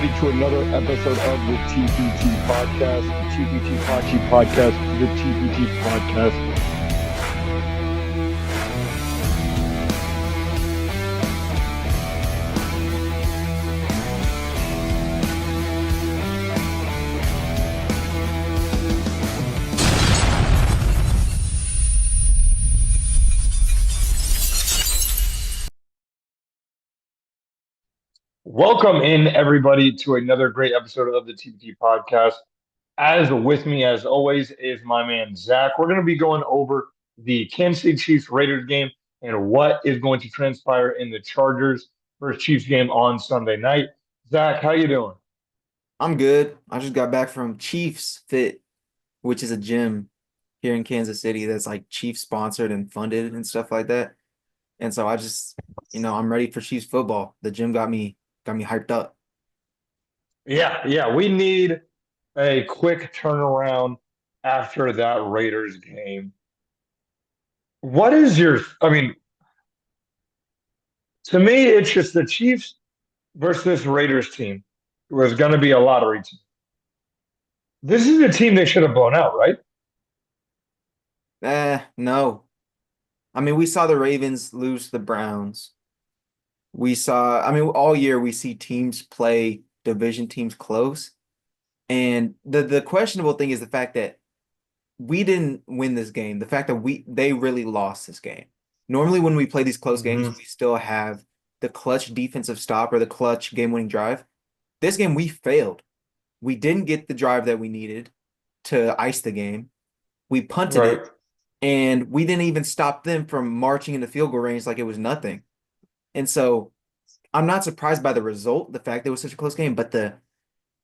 everybody, to another episode of the TPT Podcast, the TPT Podcast, the TPT Podcast. Welcome in, everybody, to another great episode of the TPT Podcast. As with me, as always, is my man, Zach. We're going to be going over the Kansas City Chiefs Raiders game and what is going to transpire in the Chargers versus Chiefs game on Sunday night. Zach, how you doing? I'm good. I just got back from Chiefs Fit, which is a gym here in Kansas City that's like Chiefs sponsored and funded and stuff like that. And so I just, I'm ready for Chiefs football. The gym got me hyped up. Yeah, we need a quick turnaround after that Raiders game. What is to me, it's just the Chiefs versus this Raiders team was going to be a lottery team. This is a team they should have blown out, right? No. I mean, we saw the Ravens lose to the Browns. All year we see teams play division teams close. And the questionable thing is the fact that we didn't win this game. The fact that they really lost this game. Normally when we play these close games, we still have the clutch defensive stop or the clutch game-winning drive. This game we failed. We didn't get the drive that we needed to ice the game. We punted it, and we didn't even stop them from marching into field goal range like it was nothing. And so I'm not surprised by the result, the fact that it was such a close game, but the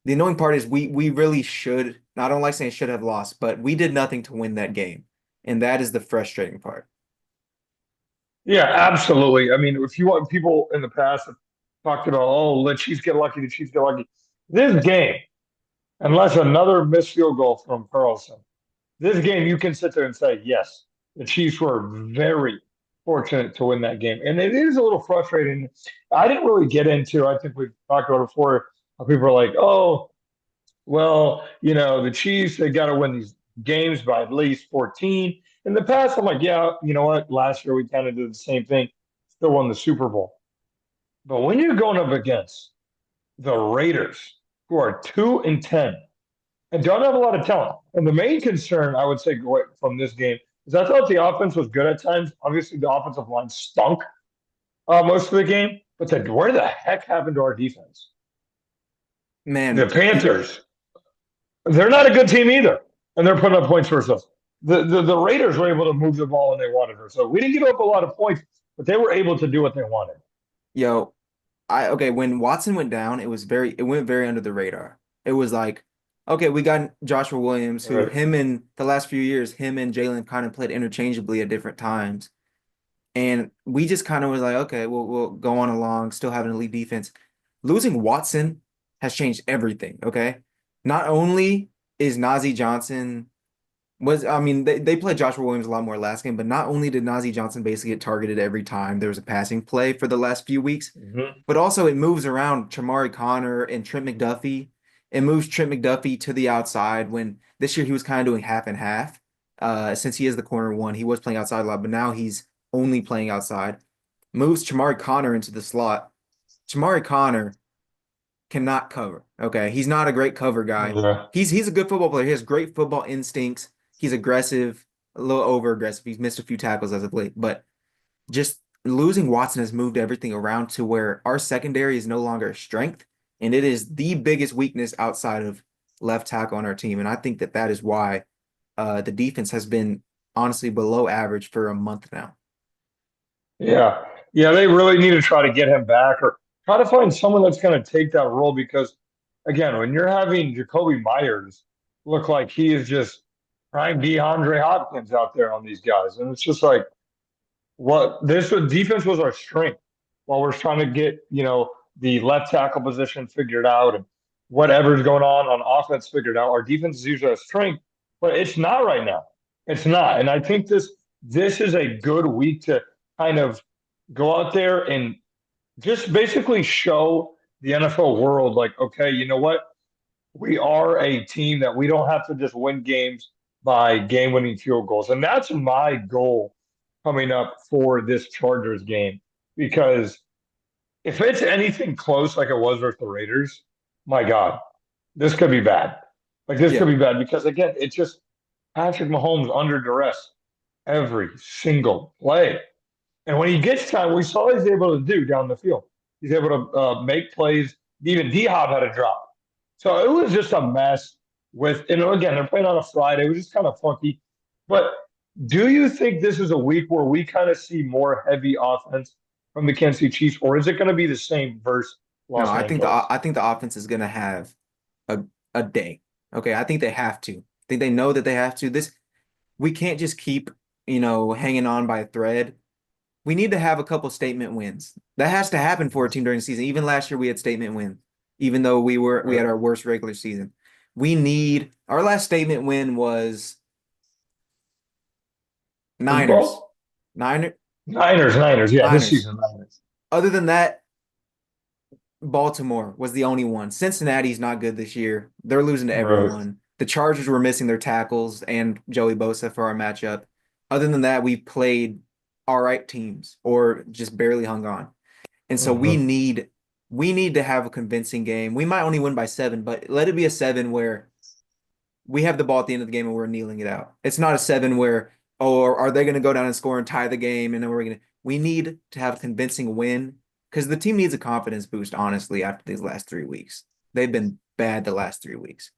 annoying part is we really should, I don't like saying should have lost, but we did nothing to win that game. And that is the frustrating part. Yeah, absolutely. I mean, if you want, people in the past have talked about, oh, let Chiefs get lucky, the Chiefs get lucky. This game, unless another missed field goal from Carlson, this game you can sit there and say, yes, the Chiefs were very fortunate to win that game. And it is a little frustrating. I didn't really get into, I think we've talked about it before, how people are like, oh, well, the Chiefs, they got to win these games by at least 14. In the past, I'm like, yeah, you know what? Last year we kind of did the same thing, still won the Super Bowl. But when you're going up against the Raiders, who are 2-10 and don't have a lot of talent, and the main concern I would say from this game is I thought the offense was good at times. Obviously, the offensive line stunk most of the game, but where the heck happened to our defense? Man, the Panthers, they're not a good team either, and they're putting up points for us. The Raiders were able to move the ball when they wanted her. So we didn't give up a lot of points, but they were able to do what they wanted. When Watson went down, it went very under the radar. It was like, okay, we got Joshua Williams, who him and the last few years, him and Jayden kind of played interchangeably at different times. And we just kind of was like, okay, we'll go on along, still have an elite defense. Losing Watson has changed everything, okay? Not only is Najee Johnson they played Joshua Williams a lot more last game, but not only did Najee Johnson basically get targeted every time there was a passing play for the last few weeks, but also it moves around Chamari Connor and Trent McDuffie. It moves Trent McDuffie to the outside when this year he was kind of doing half and half. Since he is the corner one, he was playing outside a lot, but now he's only playing outside. Moves Chamari Connor into the slot. Chamari Connor cannot cover. Okay, he's not a great cover guy. Yeah. He's a good football player. He has great football instincts. He's aggressive, a little over aggressive. He's missed a few tackles as of late, but just losing Watson has moved everything around to where our secondary is no longer a strength, and it is the biggest weakness outside of left tackle on our team. And I think that is why the defense has been honestly below average for a month now. Yeah, they really need to try to get him back or try to find someone that's going to take that role because, again, when you're having Jacoby Myers look like he is just trying DeAndre Hopkins out there on these guys, and it's just like, defense was our strength while we're trying to get the left tackle position figured out and whatever's going on offense figured out. Our defense is usually our strength, but it's not right now. It's not, and I think this is a good week to kind of go out there and just basically show the NFL world, like, okay, you know what? We are a team that we don't have to just win games by game-winning field goals. And that's my goal coming up for this Chargers game. Because if it's anything close like it was with the Raiders, my God, this could be bad. Like this could Yeah. be bad because again, it's just Patrick Mahomes under duress every single play. And when he gets time, we saw what he's able to do down the field. He's able to make plays. Even D Hop had a drop. So it was just a mess with, and again, they're playing on a Friday. It was just kind of funky. But do you think this is a week where we kind of see more heavy offense from the Kansas City Chiefs, or is it going to be the same versus No, Los Angeles? I think the offense is gonna have a day. Okay, I think they have to. I think they know that they have to. This we can't just keep, hanging on by a thread. We need to have a couple statement wins. That has to happen for a team during the season. Even last year we had statement wins, even though we had Right. our worst regular season. We need our last statement win was Super Niners. Bowl? Niner Niners. Yeah, this Niners. season, Niners. Other than that, Baltimore was the only one. Cincinnati's not good this year. They're losing to Right. everyone. The Chargers were missing their tackles and Joey Bosa for our matchup. Other than that, we played all right teams or just barely hung on. And so Mhm. we need to have a convincing game. We might only win by 7, but let it be a 7 where we have the ball at the end of the game and we're kneeling it out. It's not a 7 where, oh, are they going to go down and score and tie the game? And then we need to have a convincing win because the team needs a confidence boost, honestly, after these last 3 weeks. They've been bad the last 3 weeks.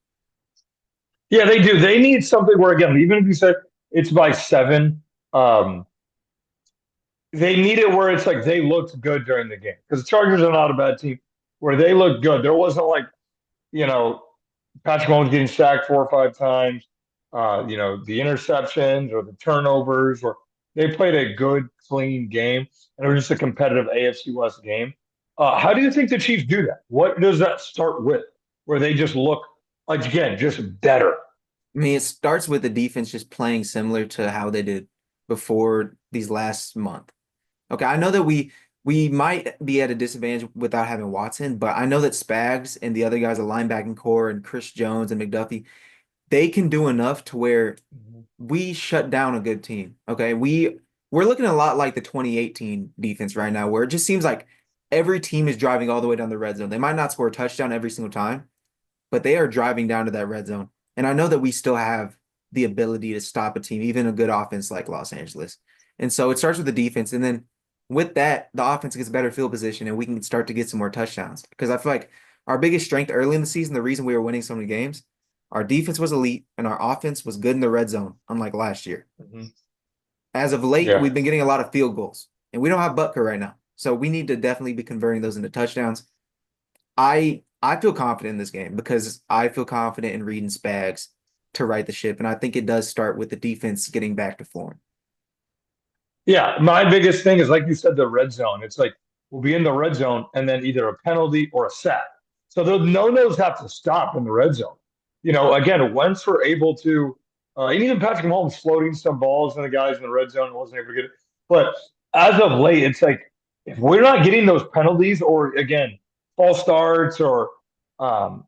Yeah, they do. They need something where, again, even if you said it's by 7, um, they need it where it's like they looked good during the game because the Chargers are not a bad team where they looked good. There wasn't like, you know, Patrick Mahomes getting sacked 4 or 5 times, the interceptions or the turnovers, or they played a good, clean game, and it was just a competitive AFC West game. How do you think the Chiefs do that? What does that start with? Where they just look like again, just better. I mean, it starts with the defense just playing similar to how they did before these last month. Okay, I know that we might be at a disadvantage without having Watson, but I know that Spags and the other guys, the linebacking core and Chris Jones and McDuffie, they can do enough to where we shut down a good team. Okay, we're looking a lot like the 2018 defense right now, where it just seems like every team is driving all the way down the red zone. They might not score a touchdown every single time, but they are driving down to that red zone. And I know that we still have the ability to stop a team, even a good offense like Los Angeles. And so it starts with the defense. And then with that, the offense gets better field position and we can start to get some more touchdowns. Because I feel like our biggest strength early in the season, the reason we were winning so many games, our defense was elite and our offense was good in the red zone, unlike last year. Mhm. As of late, Yeah. we've been getting a lot of field goals, and we don't have Butker right now. So we need to definitely be converting those into touchdowns. I feel confident in this game because I feel confident in reading Spags to right the ship, and I think it does start with the defense getting back to form. Yeah, my biggest thing is like you said, the red zone. It's like we'll be in the red zone and then either a penalty or a sack. So the no-nos have to stop in the red zone. Again, once we're able to, and even Patrick Mahomes floating some balls and the guys in the red zone wasn't able to get it. But as of late, it's like if we're not getting those penalties or again false starts or um,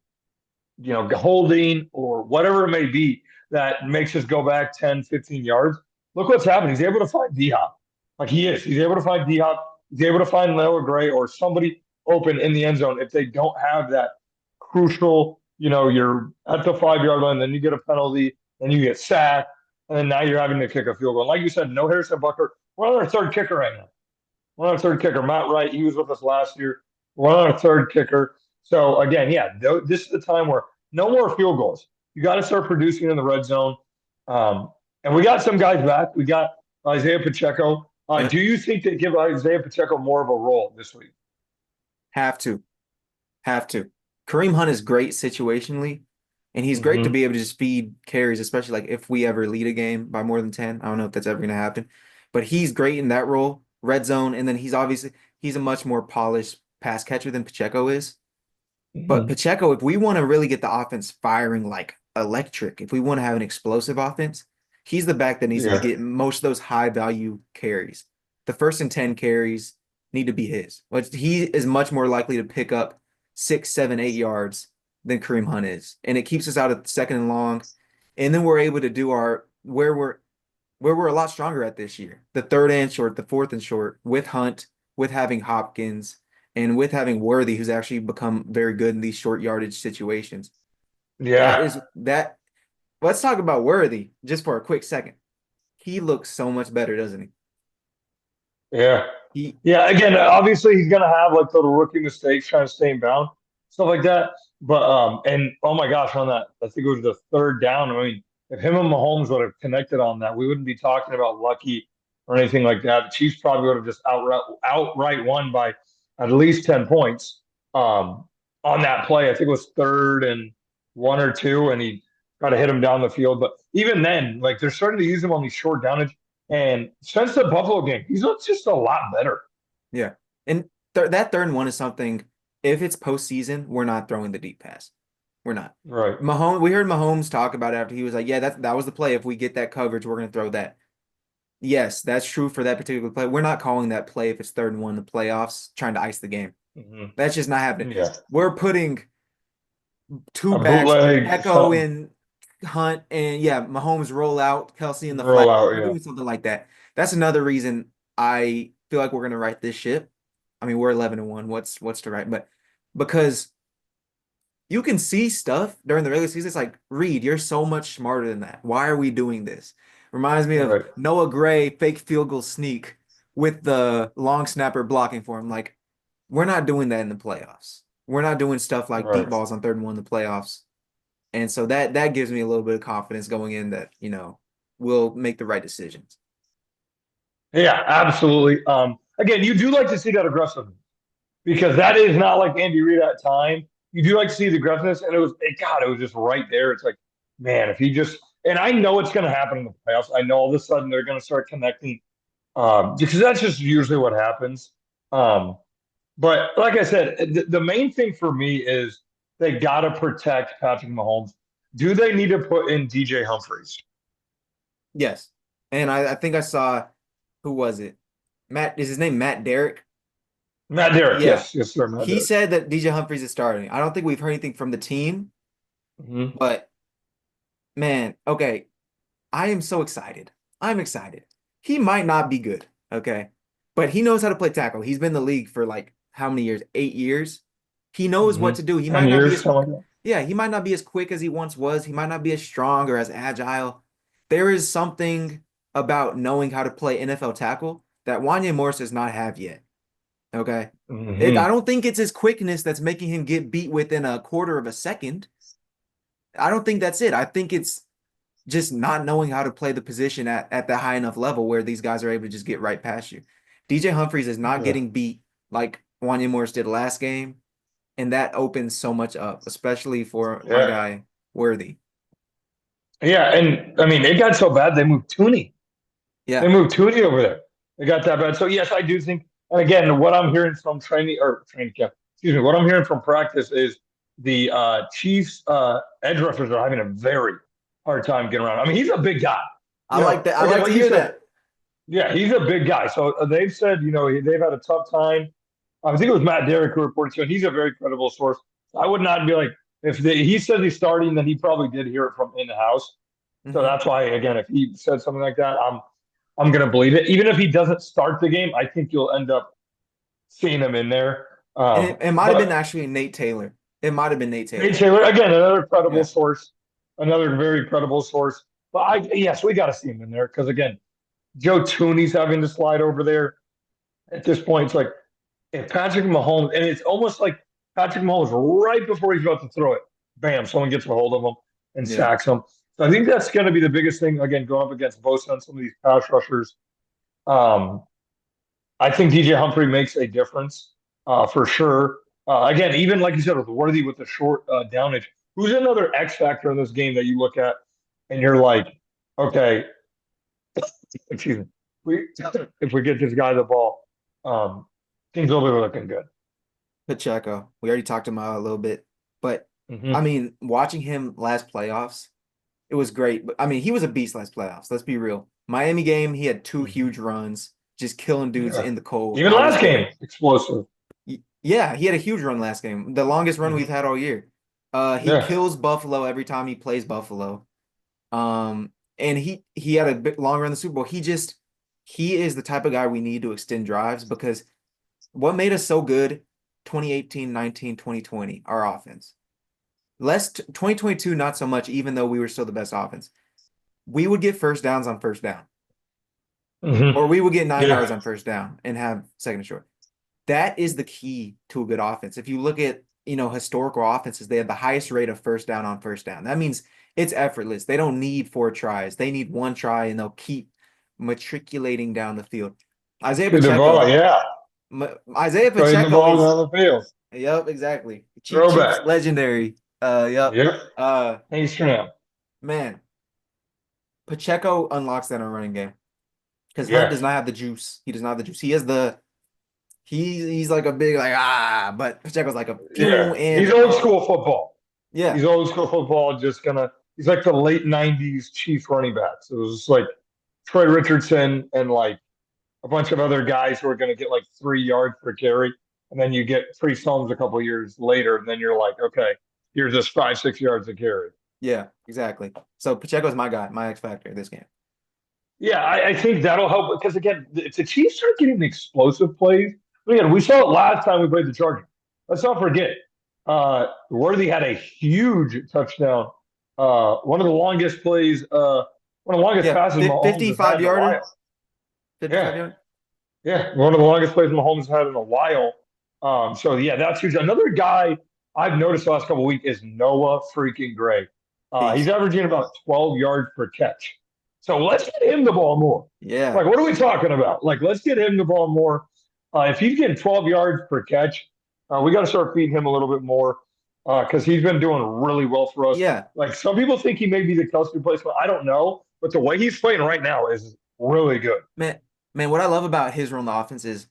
holding or whatever it may be that makes us go back 10, 15 yards. Look what's happened. He's able to find D Hop. Like he is. He's able to find D Hop. He's able to find Noah Gray or somebody open in the end zone if they don't have that crucial, you're at the 5 yard line, then you get a penalty, then you get sacked, and then now you're having to kick a field goal. And like you said, no Harrison Bucker. We're on our third kicker right now. We're on our third kicker. Matt Wright, he was with us last year. We're on our third kicker. So again, yeah, this is the time where no more field goals. You got to start producing in the red zone. And we got some guys back. We got Isaiah Pacheco. Yeah, Do you think they give Isaiah Pacheco more of a role this week? have to, have to. Kareem Hunt is great situationally, and he's great to Mm-hmm. be able to just feed carries, especially like if we ever lead a game by more than 10. I don't know if that's ever going to happen, but he's great in that role, red zone, and then he's a much more polished pass catcher than Pacheco is. But Mm-hmm. Pacheco, if we want to really get the offense firing like electric, if we want to have an explosive offense, he's the back that needs to be Yeah. getting most of those high value carries. The first and 10 carries need to be his. But he is much more likely to pick up 6, 7, 8 yards than Kareem Hunt is. And it keeps us out of second and long. And then we're able to do our where we're a lot stronger at this year. The third and short, the fourth and short, with Hunt, with having Hopkins, and with having Worthy, who's actually become very good in these short yardage situations. That Yeah, is that. Let's talk about Worthy just for a quick second. He looks so much better, doesn't yeah. he? Yeah, again, obviously he's gonna have like little rookie mistakes trying to stay in bounds, stuff like that. But and oh my gosh, on that, I think it was the third down. I mean, if him and Mahomes would have connected on that, we wouldn't be talking about lucky or anything like that. The Chiefs probably would have just outright won by at least 10 points. On that play, I think it was third and 1 or 2, and he tried to hit him down the field. But even then, like they're starting to use him on these short downage. And since the Buffalo game, he's looked just a lot better. Yeah. And that third and one is something, if it's postseason, we're not throwing the deep pass. We're not. Right. Mahomes, we heard Mahomes talk about it after he was like, yeah, that was the play. If we get that coverage, we're going to throw that. Yes, that's true for that particular play. We're not calling that play if it's third and one in the playoffs, trying to ice the game. Hmm. That's just not happening. Yeah. We're putting two A backs, bootleg, Echo something, and Hunt, and yeah, Mahomes roll out, Kelsey in the flat. roll out. We're Yeah. doing something like that. That's another reason I feel like we're gonna right this ship. I mean, we're 11-1. What's to right? But because you can see stuff during the regular season, it's like, Reed, you're so much smarter than that. Why are we doing this? Reminds me of Right. Noah Gray fake field goal sneak with the long snapper blocking for him. Like, we're not doing that in the playoffs. We're not doing stuff like deep Right. balls on third and one in the playoffs. And so that gives me a little bit of confidence going in that, we'll make the right decisions. Yeah, absolutely. Again, you do like to see that aggressiveness because that is not like Andy Reid at time. You do like to see the aggressiveness, and God, it was just right there. It's like, man, if he just, and I know it's going to happen in the playoffs. I know all of a sudden they're going to start connecting, because that's just usually what happens. Um, But like I said, the main thing for me is they got to protect Patrick Mahomes. Do they need to put in DJ Humphries? Yes. And I think I saw, who was it? Matt, is his name Matt Derrick? Matt Derrick, Yeah. yes, yes, sir, Matt He Derrick. said that DJ Humphries is starting. I don't think we've heard anything from the team, Hmm. but man, okay. I am so excited. I'm excited. He might not be good, okay? But he knows how to play tackle. He's been in the league for like how many years? 8 years. He knows Hmm. what to do. He might And not be years, as something like yeah, he might not be as quick as he once was. He might not be as strong or as agile. There is something about knowing how to play NFL tackle that Wanya Morris does not have yet. Okay. that. I Hmm. don't think it's his quickness that's making him get beat within a quarter of a second. I don't think that's it. I think it's just not knowing how to play the position at the high enough level where these guys are able to just get right past you. DJ Humphries is not Yeah, getting beat like Wanya Morris did last game, and that opens so much up, especially for our yeah, guy Worthy. yeah. And I mean, it got so bad they moved Tooney. They Yeah. moved Tooney over there. It got that bad. So yes, I do think. And again, what I'm hearing from training camp, excuse me, what I'm hearing from practice is the Chiefs edge rushers are having a very hard time getting around. I mean, he's a big guy. I like that. I Again, like to like you hear said, that. yeah, he's a big guy. So they've said, they've had a tough time. I think it was Matt Derrick who reported to it. He's a very credible source. I would not be like, he says he's starting, then he probably did hear it from in the house. So Mhm. that's why, again, if he said something like that, I'm gonna believe it. Even if he doesn't start the game, I think you'll end up seeing him in there. And it might have been But actually Nate Taylor. It might have been Nate Nate Taylor. Taylor, again, another credible Yeah. source, another very credible source. But yes, we got to see him in there because again, Joe Tooney's having to slide over there. At this point, it's like if Patrick Mahomes, and it's almost like Patrick Mahomes right before he's about to throw it, bam, someone gets a hold of him and Yeah. sacks him. So I think that's going to be the biggest thing. Again, going up against Bosa and some of these pass rushers. Um, I think DJ Humphrey makes a difference for sure. Again, even like you said, with Worthy with the short downage, who's another X factor in this game that you look at and you're like, okay, excuse me, we, if we get this guy the ball, um, things will be looking good. Pacheco. We already talked about a little bit, but I Hmm. mean, watching him last playoffs, it was great. But I mean, he was a beast last playoffs. Let's be real. Miami game, he had two Hmm. huge runs, just killing dudes Yeah. in the cold. Even I was last game, there. explosive. Yeah, he had a huge run last game, the longest run we've Hmm. had all year. He Yeah. kills Buffalo every time he plays Buffalo. And he had a bit longer in the Super Bowl. He is the type of guy we need to extend drives because what made us so good 2018, 19, 2020, our offense. Less 2022, not so much, even though we were still the best offense. We would get first downs on first down, Hmm. or we would get 9 yards Yeah. on first down and have second and short. That is the key to a good offense. If you look at, historical offenses, they have the highest rate of first down on first down. That means it's effortless. They don't need 4 tries. They need 1 try and they'll keep matriculating down the field. Isaiah To the ball. Pacheco, Yeah. Isaiah Trading the Pacheco ball is, down the field. yep, exactly. Cheap Chiefs Throwback. legendary. Yep. Yep. Uh, Thanks for now. man, Pacheco unlocks that in a running game because Hunt Yeah. does not have the juice. He does not have the juice. He has he's like a big like but Pacheco's like a pew Yeah. He's and old school football. yeah, He's old school football. He's like the late '90s Chiefs running backs. It was like Troy Richardson and like a bunch of other guys who are going to get like 3 yards per carry. And then you get Priest Holmes a couple years later. And then you're like, okay, here's just 5, 6 yards a carry. yeah, exactly. So Pacheco's my guy, my X factor this game. Yeah, I think that'll help because again, if the Chiefs start getting the explosive plays, again, we saw it last time we played the Chargers. Let's not forget, Worthy had a huge touchdown. One of the longest plays, one of the longest Yeah, passes Mahomes has had 55 in a yarder, while. 55 Yeah, yarder. yeah, one of the longest plays Mahomes had in a while. So yeah, that's huge. Another guy I've noticed the last couple of weeks is Noah freaking Gray. He's Beast. averaging about 12 yards per catch. So let's get him the ball more. Yeah. Like, what are we talking about? Like, let's get him the ball more. If he's getting 12 yards per catch, we got to start feeding him a little bit more because he's been doing really well for us. Yeah. Like, some people think he may be the Kelsey replacement. I don't know, but the way he's playing right now is really good. Man, man, what I love about his role in the offense is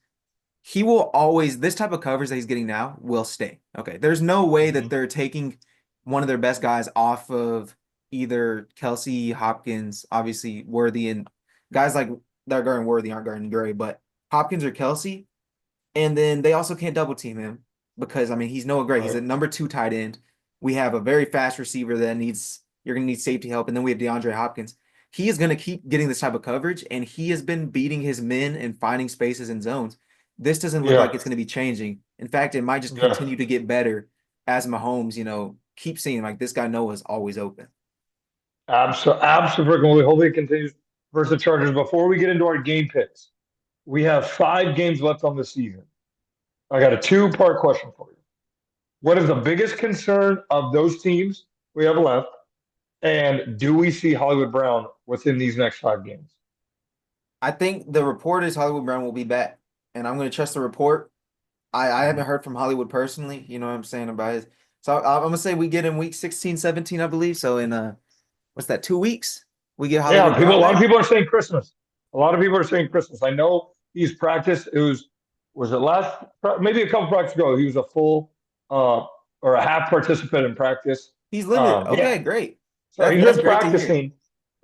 he will always this type of coverage that he's getting now will stay. Okay. There's no way that Mhm. they're taking one of their best guys off of either Kelsey, Hopkins, obviously Worthy, and guys like that are guarding Worthy aren't guarding Gray, but Hopkins or Kelsey. And then they also can't double team him because I mean he's Noah Gray. He's a Right. number 2 tight end. We have a very fast receiver that needs you're gonna need safety help, and then we have DeAndre Hopkins. He is gonna keep getting this type of coverage, and he has been beating his men and finding spaces and zones. This doesn't look like Yeah. it's gonna be changing. In fact, it might just Yeah. continue to get better as Mahomes, keep seeing like this guy Noah's always open. Absolutely. Hopefully it continues versus the Chargers. Before we get into our game picks, we have 5 games left on the season. I got a two-part question for you. What is the biggest concern of those teams we have left? And do we see Hollywood Brown within these next 5 games? I think the report is Hollywood Brown will be back, and I'm gonna trust the report. I haven't heard from Hollywood personally, you know what I'm saying about his. So I'm gonna say we get in week 16, 17, I believe. So in what's that, 2 weeks? We get Yeah, Hollywood people. A Brown lot of back. people are saying Christmas. A lot of people are saying Christmas. I know he's practiced. Was it last maybe a couple practices ago? He was a full uh, or a half participant in practice. He's limited. Yeah, Okay, great. so he's That's just great to hear. practicing.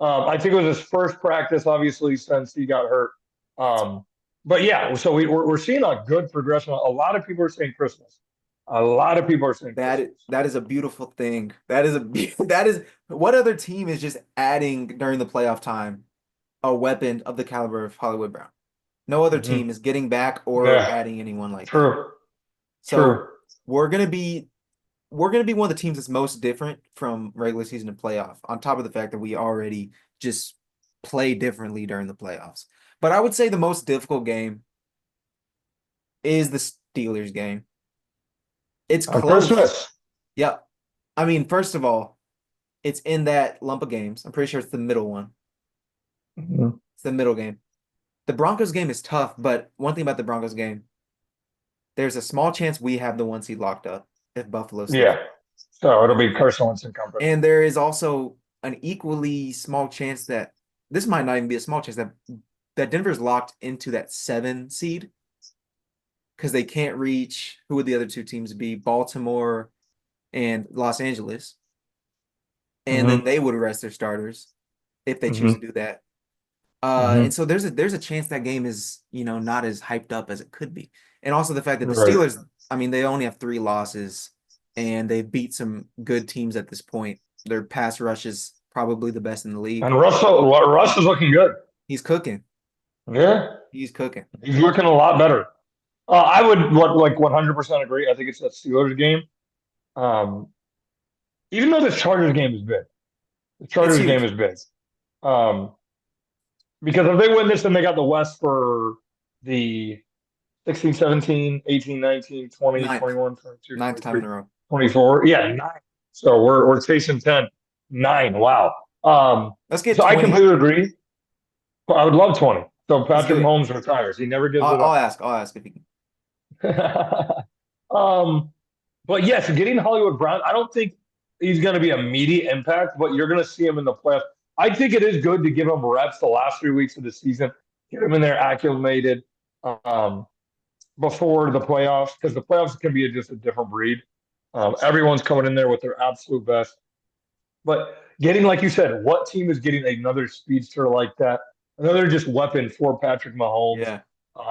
I think it was his first practice, obviously, since he got hurt. Um, but yeah, so we're seeing a good progression. A lot of people are saying Christmas. A lot of people are saying Christmas. That is a beautiful thing. That is what other team is just adding during the playoff time a weapon of the caliber of Hollywood Brown. No other Hmm. team is getting back or Yeah, adding anyone like that. true, So true. we're gonna be we're going to be one of the teams that's most different from regular season to playoff, on top of the fact that we already just play differently during the playoffs. But I would say the most difficult game is the Steelers game. It's On close. Christmas. Yeah. I mean, first of all, it's in that lump of games. I'm pretty sure it's the middle one. Mhm. It's the middle game. The Broncos game is tough, but one thing about the Broncos game, there's a small chance we have the 1 seed locked up if Buffalo slips. Yeah. So it'll be Carson Wentz and company. And there is also an equally small chance that this might not even be a small chance that Denver's locked into that 7 seed because they can't reach who would the other two teams be? Baltimore and Los Angeles. And then Hmm. they would rest their starters if they choose to Hmm. do that. And Hmm. so there's a chance that game is, not as hyped up as it could be. And also the fact that the Right. Steelers I mean, they only have 3 losses, and they've beat some good teams at this point. Their pass rush is probably the best in the league. And Russ is looking good. He's cooking. Yeah, He's cooking. he's looking a lot better. I would like 100% agree. I think it's that Steelers game. Um, even though the Chargers game is big, the It's Chargers game huge. is big. Um, because if they win this, then they got the West for the 16, 17, 18, 19, 20, Ninth, 21, 22, ninth time 23, in a row. 24. Yeah, nine. So we're chasing 10. Nine. Wow. Let's get So I 20. completely agree. I would love 20. So Let's Patrick do it. Mahomes retires. He never gives I'll, it I'll up. ask. I'll ask if he can. um, but yes, getting Hollywood Brown, I don't think he's going to be immediate impact, but you're going to see him in the playoffs. I think it is good to give him reps the last 3 weeks of the season, get him in there acclimated um, before the playoffs, because the playoffs can be just a different breed. Everyone's coming in there with their absolute best. But getting, like you said, what team is getting another speedster like that? Another just weapon for Patrick Mahomes. Yeah.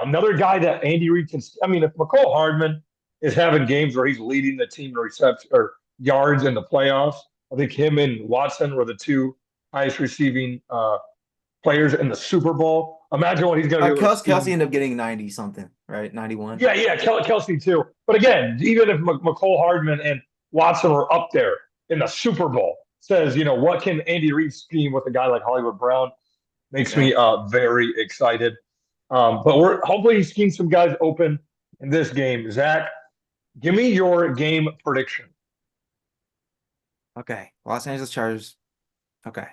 Another guy that Andy Reid can. I mean, if McCole Hardman is having games where he's leading the team in reception or yards in the playoffs, I think him and Watson were the two highest receiving players in the Super Bowl. Imagine what he's going to be able to Kelsey scheme. ended up getting 90 something, right? 91. Yeah, Kelsey too. But again, even if McCole Hardman and Watson were up there in the Super Bowl, says, what can Andy Reid scheme with a guy like Hollywood Brown? Makes Yeah. me very excited. But we're hopefully he schemes some guys open in this game. Zach, give me your game prediction. Okay. Los Angeles Chargers. Okay.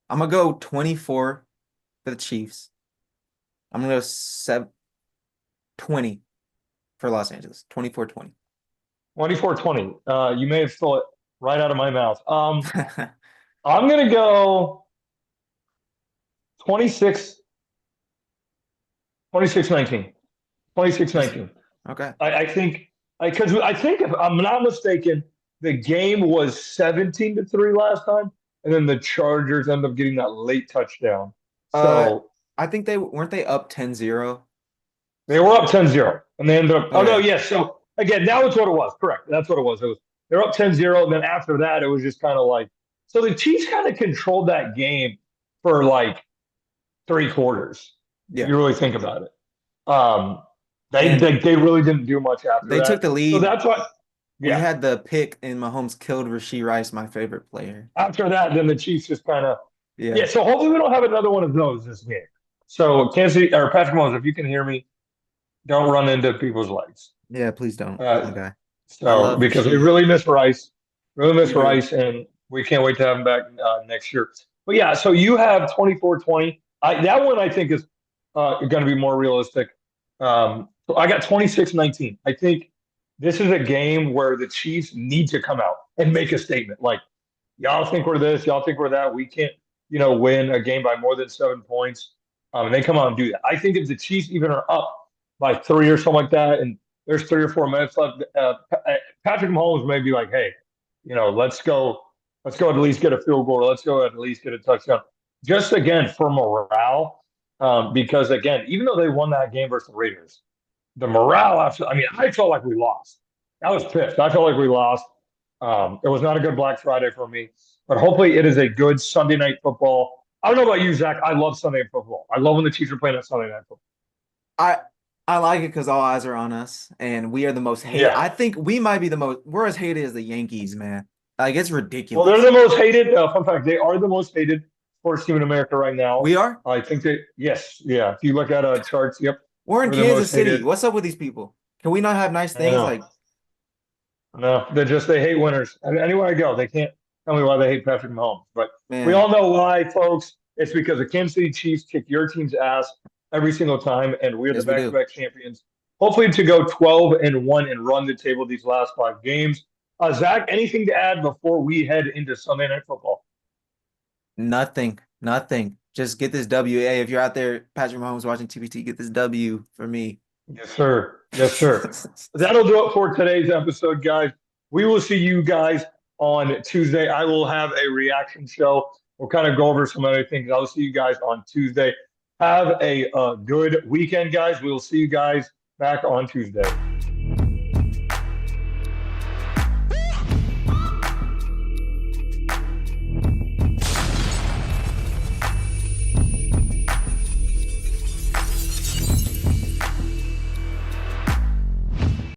I'm gonna go 24 for the Chiefs. I'm gonna go 20 for Los Angeles. 24-20. 24-20. You may have stole it right out of my mouth. I'm going to go 26, 26-19. 26-19. Okay. I think because I think if I'm not mistaken, the game was 17-3 last time, and then the Chargers end up getting that late touchdown. Uh, So I think weren't they up 10-0? they were up 10-0, and they ended up. Oh no, Okay. yes. So again, that was what it was. Correct. That's what it was. They're up 10-0, and then after that, it was just kind of like so the Chiefs kind of controlled that game for like 3 quarters. If Yeah. you really think about it. Um, they, And they they really didn't do much after they took that. the So lead. that's why. We Yeah. had the pick, and Mahomes killed Rashee Rice, my favorite player. After that, then the Chiefs just kind of yeah. Yeah. So hopefully we don't have another one of those this game. So Kansas City or Patrick Mahomes, if you can hear me, don't run into people's legs. Yeah, please don't. Uh, Okay. I so love because we Rashee. really miss Rice, We do. and we can't wait to have him back next year. But yeah, so you have 24-20. That one I think is going to be more realistic. So I got 26-19. I think this is a game where the Chiefs need to come out and make a statement. Like, y'all think we're this, y'all think we're that. We can't, win a game by more than 7 points. And they come out and do that. I think if the Chiefs even are up by 3 or something like that, and there's 3 or 4 minutes left, Patrick Mahomes may be like, hey, let's go at least get a field goal. Or let's go at least get a touchdown. Just again for morale, because again, even though they won that game versus the Raiders, the morale after, I mean, I felt like we lost. I was pissed. I felt like we lost. It was not a good Black Friday for me, but hopefully it is a good Sunday night football. I don't know about you, Zach. I love Sunday night football. I love when the Chiefs are playing at Sunday night football. I I like it because all eyes are on us, and we are the most hated. Yeah. I think we might be the most. We're as hated as the Yankees, man. Like it's Well, they're ridiculous. the most hated. Fun fact: they are the most hated sports team in America right now. We are. I think they. Yes. Yeah. If you look at charts, yep, We're in we're the Kansas most City. hated. What's up with these people? Can we not have nice I things? know. Like, No, they hate winners. I mean, anywhere I go, they can't tell me why they hate Patrick Mahomes. But we man, all know why, folks. It's because the Kansas City Chiefs kick your team's ass every single time, and we're the yes, we do. back-to-back champions. Hopefully, to go 12-1 and run the table these last 5 games. Zach, anything to add before we head into Sunday Night Football? Nothing, nothing. Just get this W. Hey, if you're out there, Patrick Mahomes watching TBT, get this W for me. Yes, sir. Yes, sir. That'll do it for today's episode, guys. We will see you guys on Tuesday. I will have a reaction show. We'll kind of go over some other things. I'll see you guys on Tuesday. Have a good weekend, guys. We will see you guys back on Tuesday.